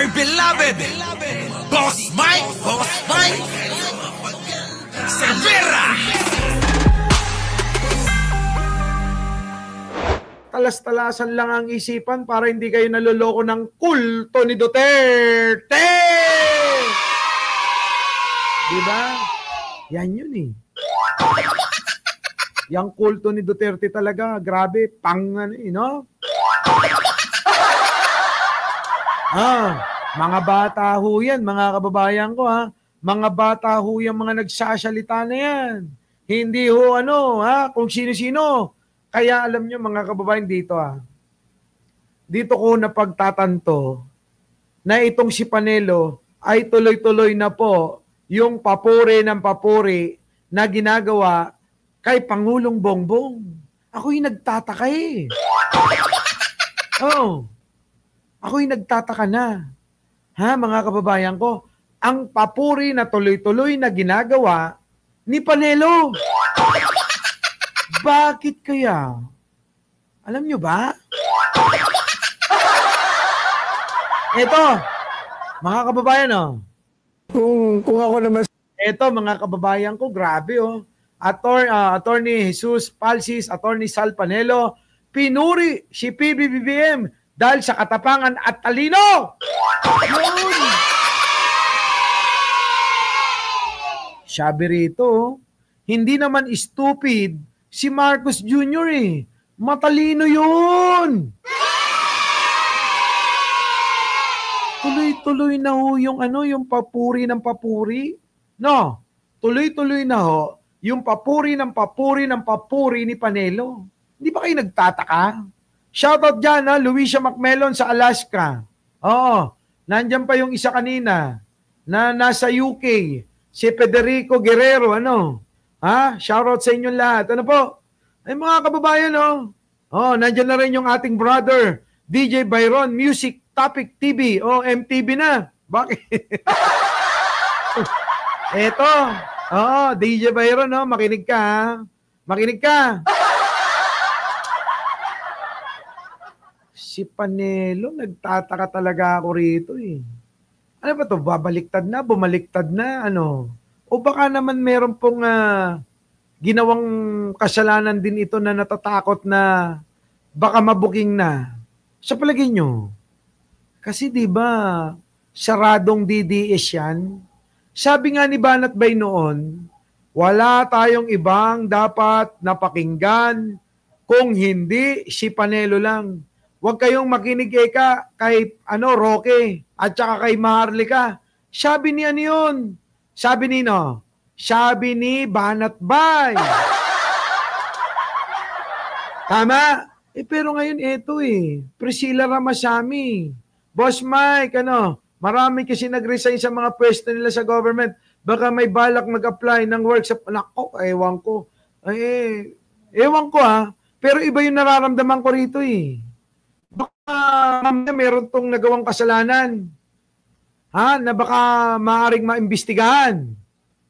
my beloved Boss Mike Cervera. Talas-talasan lang ang isipan para hindi kayo naloloko ng kulto ni Duterte. Diba? Yan yun eh. Yang kulto ni Duterte talaga, grabe, no? Mga bata ho yan, mga kababayan ko ha. Mga bata ho yung mga nagsasalita na yan. Hindi ho kung sino-sino. Kaya alam nyo mga kababayan dito dito ko napagtatanto na itong si Panelo ay tuloy-tuloy na po yung papuri ng papuri na ginagawa kay Pangulong Bongbong. Ako'y nagtataka eh. Ako'y nagtataka na. Mga kababayan ko, ang papuri na tuloy-tuloy na ginagawa ni Panelo. Bakit kaya? Alam nyo ba? Ito, mga kababayan Kung ako naman. Ito, mga kababayan ko, grabe Attorney Jesus Palsis, Attorney Sal Panelo, pinuri si PBBM dahil sa katapangan at talino. Yun. Sabi rito, hindi naman stupid si Marcos Jr. Matalino yun. Tuloy-tuloy na ho yung papuri ng papuri. No, tuloy-tuloy na ho yung papuri ng papuri ng papuri ni Panelo. Hindi ba kayo nagtataka? Shoutout dyan Luisa McMellon sa Alaska. Nandyan pa yung isa kanina na nasa UK. Si Federico Guerrero, shoutout sa inyong lahat. Ano po? Ay mga kababayan, nandyan na rin yung ating brother, DJ Byron, Music Topic TV, MTV na. Bakit? Eto, DJ Byron, makinig ka, Makinig ka. Si Panelo, nagtataka talaga ako rito eh. Ano ba to? Babaliktad na? Bumaliktad na? O baka naman meron pong ginawang kasalanan din ito na natatakot na baka mabuking na. Sa palagay nyo, kasi di ba saradong DDS yan? Sabi nga ni Banat Bay noon, wala tayong ibang dapat napakinggan kung hindi si Panelo lang. Huwag kayong makinig kay Roque at saka kay Maharlika. Sabi ni yun? Sabi ni Banat Bay. Tama? Pero ngayon ito Priscilla Ramasamy. Boss Mike, marami kasi nag-resign sa mga pwesto nila sa government. Baka may balak mag-apply ng work sa... Nako, ewan ko. Ewan ko Pero iba yung nararamdaman ko rito Baka meron tong nagawang kasalanan. Na baka maaaring maimbestigahan.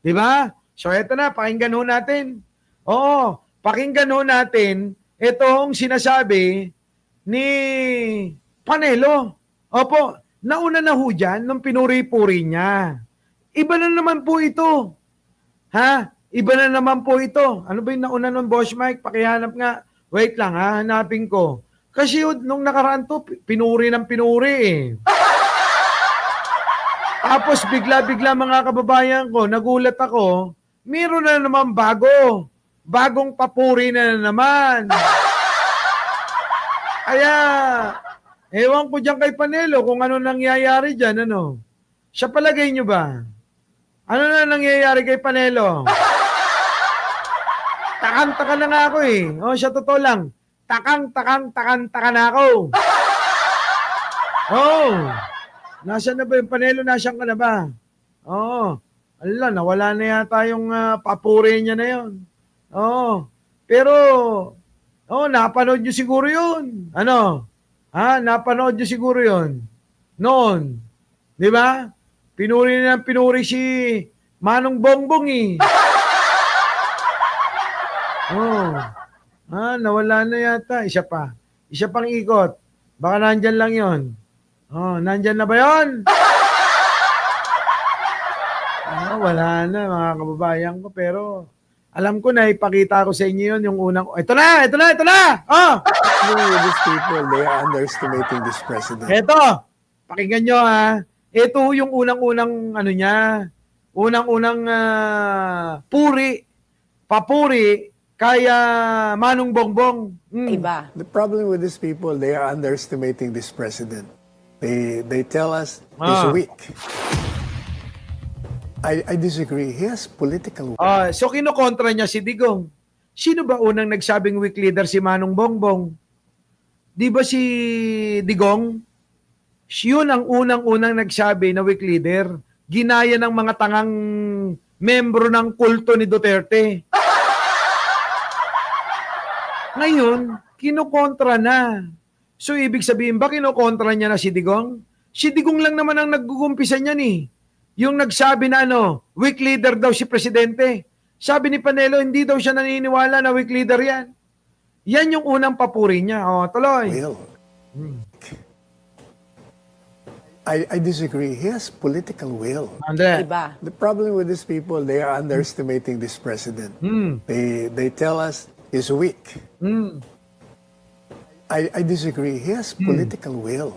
Diba? So eto na, pakinggan ho natin. Oo, pakinggan ho natin itong sinasabi ni Panelo. Opo, nauna na ho dyan nung pinuri-puri niya. Iba na naman po ito. Iba na naman po ito. Ano ba yung nauna nun, Boss Mike? Pakihanap nga. Wait lang, hanapin ko. Kasi nung nakaraan to, pinuri ng pinuri Tapos bigla-bigla mga kababayan ko, nagulat ako, meron na naman bago. Bagong papuri na naman. Kaya, ewan ko dyan kay Panelo kung ano nangyayari dyan, Sa palagay nyo ba? Ano na nangyayari kay Panelo? Takang-taka na nga ako sa totoo lang. Takang-taka na ako. Nasaan na ba yung Panelo? Nasaan ka na ba? Nawala na yata yung papuri niya na yun. Pero, napanood nyo siguro yun. Napanood nyo siguro yun. Noon. Di ba? Pinuri si Manong Bongbong nawala na yata. Isa pang ikot. Baka nandyan lang yon. Oh, nandyan na ba yun? Wala na mga kababayan ko, pero alam ko na ipakita ko sa inyo yun yung unang, ito na! Oh! These people, they are underestimating this president. Ito, pakinggan nyo ha. Ito yung unang-unang ano niya, unang-unang papuri kaya Manong Bongbong. Iba. The problem with these people, they are underestimating this president. They tell us he's weak. I disagree. He has political So kinokontra niya si Digong. Sino ba unang nagsabing weak leader si Manong Bongbong? Di ba si Digong? Yun ang unang-unang nagsabi na weak leader. Ginaya ng mga tangang membro ng kulto ni Duterte. Ngayon, kinokontra na. So ibig sabihin ba kinokontra niya na si Digong? Si Digong lang naman ang naggugumpisa niyan eh. Yung nagsabi na weak leader daw si Presidente. Sabi ni Panelo, hindi daw siya naniniwala na weak leader yan. Yan yung unang papuri niya. Tuloy. will. I disagree. He has political will. Andre. Iba. The problem with these people, they are underestimating this president. They tell us he's weak. I disagree. He has political will.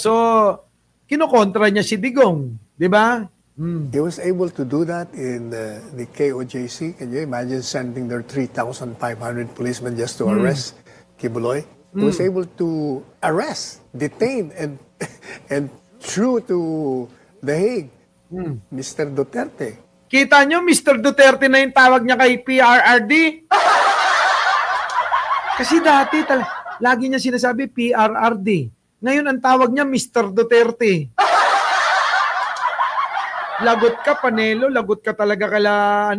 So, kinokontra niya si Digong. Di ba? He was able to do that in the KOJC. Can you imagine sending their 3,500 policemen just to arrest Kibuloy? He was able to arrest, detain, and through to The Hague, Mr. Duterte. Kita nyo, Mr. Duterte na yung tawag niya kay PRRD. Kasi dati, lagi niya sinasabi PRRD. Ngayon, ang tawag niya Mr. Duterte. Lagot ka, Panelo. Lagot ka talaga kaila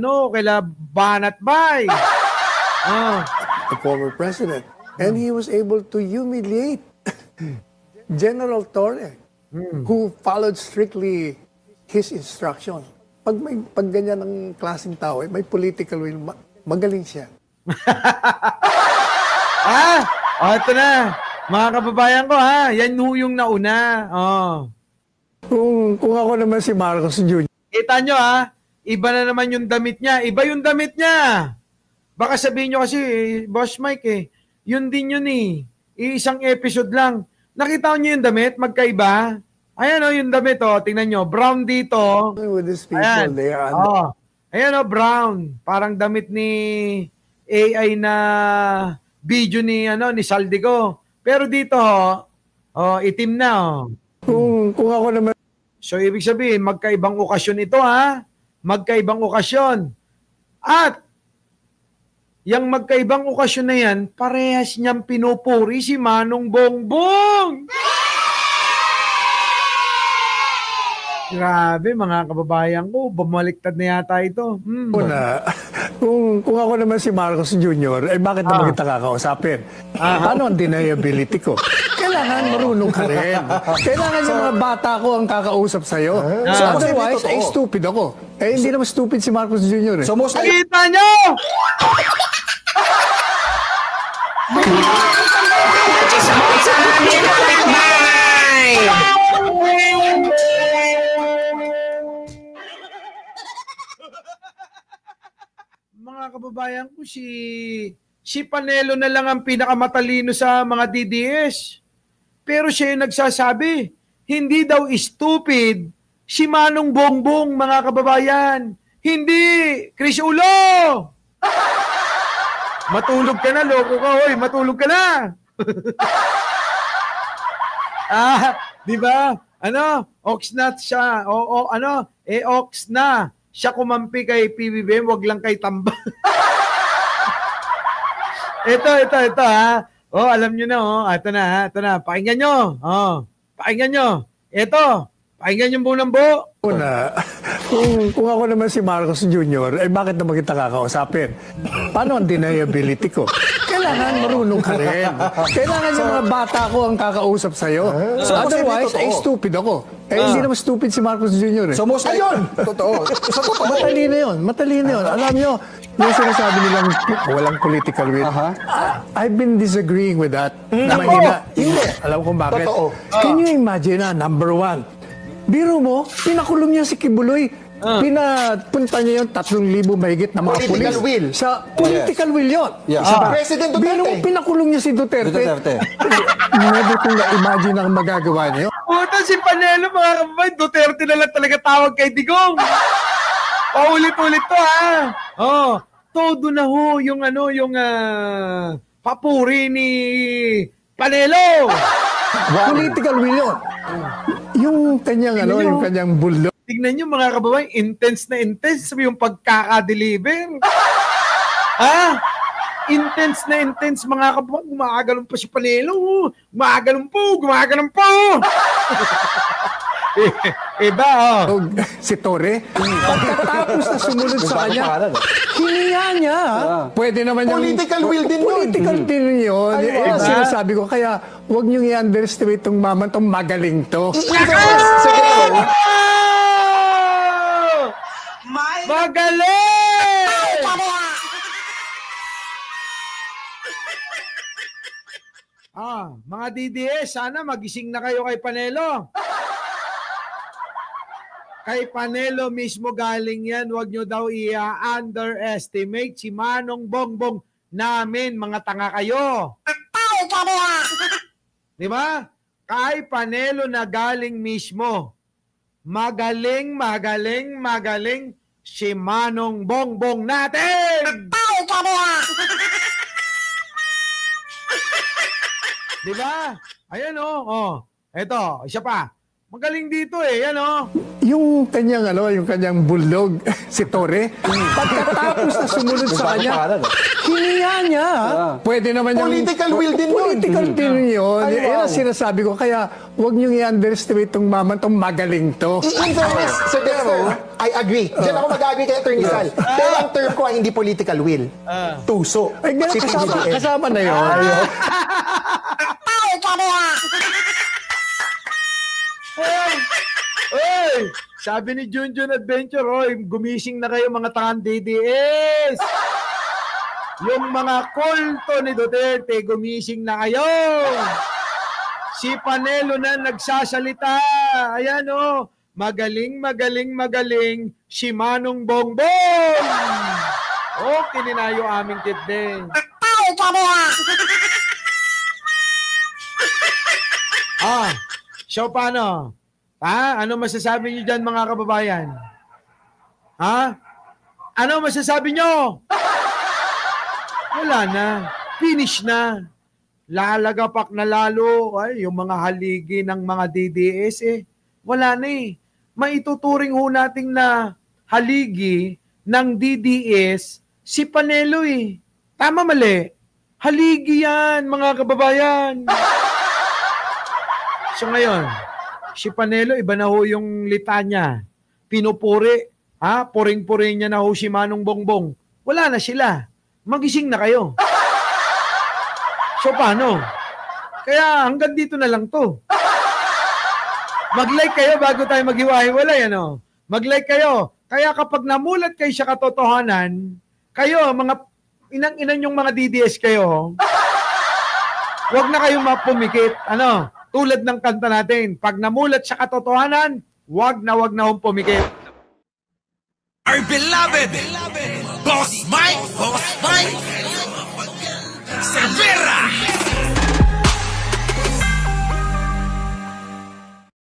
Banat Bay. The former president. And he was able to humiliate General Torre, who followed strictly his instruction. Pag ganyan ang klaseng tao, may political will, magaling siya. Ito na. Mga kababayan ko, yan yung nauna. Kung ako naman si Marcos Jr. Kita nyo iba na naman yung damit niya. Iba yung damit niya. Baka sabihin nyo kasi, Boss Mike yun din yun Isang episode lang. Nakita nyo yung damit? Magkaiba? Ayan yung damit tingnan nyo. Brown dito. With these people, Ayan. they are Ayan brown. Parang damit ni AI na video ni Saldico. Pero dito itim na Kung ako naman So, ibig sabihin, magkaibang okasyon ito, Magkaibang okasyon. At, yung magkaibang okasyon na yan, parehas niyang pinupuri si Manong Bongbong. Grabe, mga kababayan ko, bumaliktad na yata ito. Kung ako naman si Marcos Jr., bakit naman kita kakausapin? Paano ang deniability ko? Kailangan marunong ka rin. Kailangan yung mga bata ko ang kakausap sa'yo. So otherwise, stupid ako. Hindi naman stupid si Marcos Jr. So most Nakita nyo! Mga kababayan ko, si Panelo na lang ang pinakamatalino sa mga DDS. Pero siya yung nagsasabi, hindi daw stupid si Manong Bongbong, mga kababayan. Hindi! Chris Ulo! Matulog ka na, loko ka, hoy. Matulog ka na. Di ba? Oxnat siya. Ox na. Siya kumampi kay PBBM, wag lang kay Tamba. Ito alam nyo na, Ito na. Pakinggan nyo. Pakinggan nyo. Ito. Pakinggan yung bunang buo. Kung ako naman si Marcos Jr., bakit naman kita kakausapin? Paano ang deniability ko? Kailangan marunong ka rin. Kailangan yung mga bata ko ang kakausap sa'yo. So otherwise, stupid ako. Hindi naman stupid si Marcos Jr. So most Ayun! Totoo. Sa totoo. Matalino yun. Matalino yun. Alam nyo, yung sinasabi nilang walang political will, I've been disagreeing with that. Na mahina. Hindi. Alam ko bakit. Totoo. Can you imagine number one, biro mo, pinakulong niya si Kibuloy. Pinapunta niya yung 3,000 mahigit na mga Political pulis. will. Sa political will yun. Yeah. Isa pa. President Duterte. Biro mo, pinakulong niya si Duterte. Never kong na-imagine ang magagawa niyo. Puta si Panelo, mga kababayan, Duterte na lang talaga tawag kay Digong. Paulit-ulit to, ha? Oh, todo na ho yung papuri ni Panelo. Political will yun. Yung kanyang, yung kanyang bulldog. Tignan nyo, mga kababayan, intense na intense yung pagkaka-deliver. Ha? Intense na intense, mga kababayan. Gumaganon pa si Panelo. Gumaganon po. Iba, Si Torre, pagkatapos na sumunod sa kanya, hiniya niya. Pwede naman yung... Political will din yun. Political din yun. Sinasabi ko, kaya huwag niyong i-underestimate itong mama, itong magaling to. Magaling! Mga DDS, sana magising na kayo kay Panelo. Kay Panelo mismo galing yan. Huwag nyo daw i-underestimate si Manong Bongbong namin. Mga tanga kayo. Di ba? Kay Panelo na galing mismo. Magaling si Manong Bongbong natin. Di ba? Ayan Eto, isa pa. Magaling dito yan Yung kanyang bulldog, si Torre, pagkatapos na sumunod sa kanya, hiniya niya. Pwede naman yung... Political will din yun. Political din yun. Yan ang sinasabi ko, kaya huwag niyong i-underestimate itong mama, itong magaling to. In fairness, Sir Dexter, I agree. Diyan ako mag-agree kay Attorney Sal. Pero ang term ko ay hindi political will. Tuso. Ay, kasama na yun. Sabi ni Junjun Adventure, gumising na kayo mga tangang DDS. Yung mga kulto ni Duterte, gumising na kayo. Si Panelo na nagsasalita. Ayan magaling si Manong Bongbong. Kininayo aming kitdeng. So paano? Ano masasabi niyo dyan, mga kababayan? Ano masasabi niyo? Wala na. Finish na. Lalagapak na lalo. Yung mga haligi ng mga DDS wala na Maituturing ho natin na haligi ng DDS si Panelo Tama mali? Haligi yan, mga kababayan. So ngayon, si Panelo, iba na ho yung litanya. Pinupuri, puring-puring niya na ho si Manong Bongbong. Wala na sila. Magising na kayo. So paano? Kaya hanggang dito na lang to. Mag-like kayo bago tayo maghiwa-hiwalay, Mag-like kayo. Kaya kapag namulat kayo sa katotohanan, kayo, mga inang-inan yung mga DDS kayo, huwag na kayong mapumikit. Tulad ng kanta natin, pag namulat sa katotohanan, wag na hong pumikit. Our beloved Boss Mike Severa.